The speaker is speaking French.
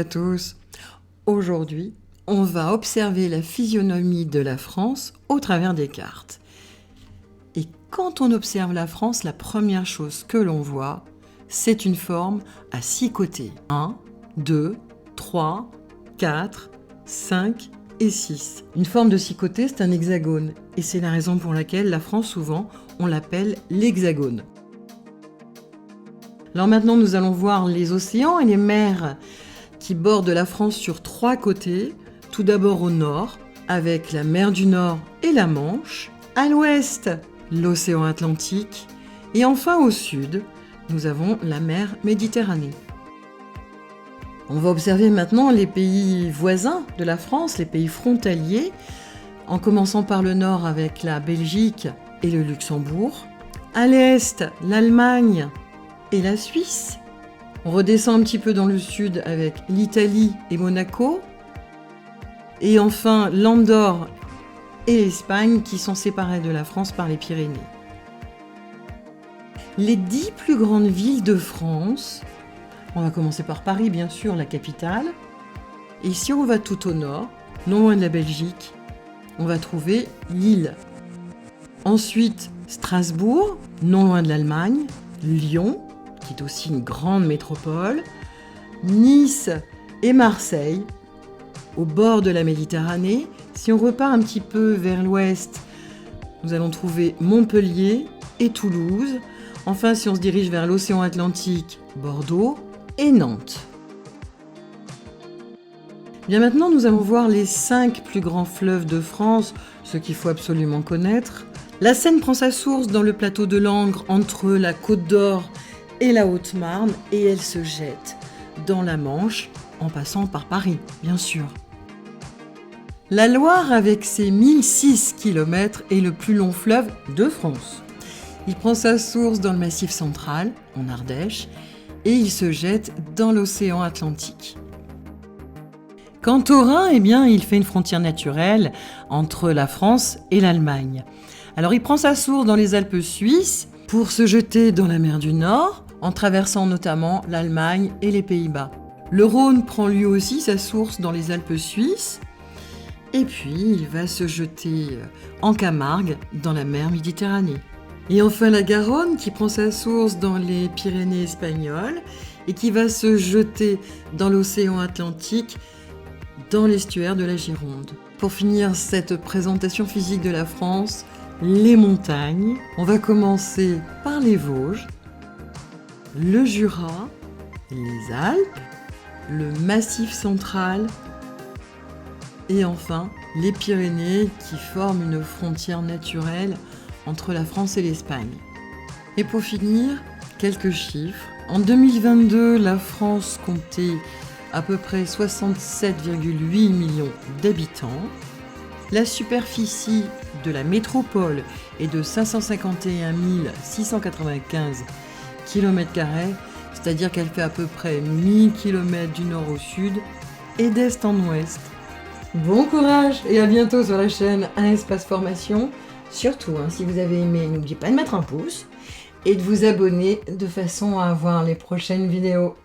tous. Aujourd'hui, on va observer la physionomie de la France au travers des cartes. Et quand on observe la France, la première chose que l'on voit, c'est une forme à 6 côtés. 1, 2, 3, 4, 5 et 6. Une forme de 6 côtés, c'est un hexagone. Et c'est la raison pour laquelle la France, souvent, on l'appelle l'hexagone. Alors maintenant, nous allons voir les océans et les mers qui bordent la France sur 3 côtés. Tout d'abord au nord, avec la mer du Nord et la Manche. À l'ouest, l'océan Atlantique. Et enfin au sud, nous avons la mer Méditerranée. On va observer maintenant les pays voisins de la France, les pays frontaliers, en commençant par le nord avec la Belgique et le Luxembourg. À l'est, l'Allemagne et la Suisse. On redescend un petit peu dans le sud avec l'Italie et Monaco. Et enfin, l'Andorre et l'Espagne qui sont séparés de la France par les Pyrénées. Les 10 plus grandes villes de France, on va commencer par Paris bien sûr, la capitale. Et si on va tout au nord, non loin de la Belgique, on va trouver Lille. Ensuite, Strasbourg, non loin de l'Allemagne, Lyon, qui est aussi une grande métropole, Nice et Marseille, au bord de la Méditerranée. Si on repart un petit peu vers l'ouest, nous allons trouver Montpellier et Toulouse. Enfin, si on se dirige vers l'océan Atlantique, Bordeaux et Nantes. Bien maintenant, nous allons voir les 5 plus grands fleuves de France, ce qu'il faut absolument connaître. La Seine prend sa source dans le plateau de Langres, entre la Côte d'Or et la Haute-Marne, et elle se jette dans la Manche, en passant par Paris, bien sûr. La Loire, avec ses 1006 km, est le plus long fleuve de France. Il prend sa source dans le Massif central, en Ardèche, et il se jette dans l'océan Atlantique. Quant au Rhin, eh bien, il fait une frontière naturelle entre la France et l'Allemagne. Alors il prend sa source dans les Alpes suisses pour se jeter dans la mer du Nord, en traversant notamment l'Allemagne et les Pays-Bas. Le Rhône prend lui aussi sa source dans les Alpes suisses, et puis il va se jeter en Camargue, dans la mer Méditerranée. Et enfin la Garonne, qui prend sa source dans les Pyrénées espagnoles, et qui va se jeter dans l'océan Atlantique, dans l'estuaire de la Gironde. Pour finir cette présentation physique de la France, les montagnes. On va commencer par les Vosges, le Jura, les Alpes, le Massif central et enfin les Pyrénées qui forment une frontière naturelle entre la France et l'Espagne. Et pour finir, quelques chiffres. En 2022, la France comptait à peu près 67,8 millions d'habitants. La superficie de la métropole est de 551 695 km², c'est-à-dire qu'elle fait à peu près 1000 km du nord au sud et d'est en ouest. Bon courage et à bientôt sur la chaîne Un Espace Formation. Surtout, si vous avez aimé, n'oubliez pas de mettre un pouce et de vous abonner de façon à avoir les prochaines vidéos.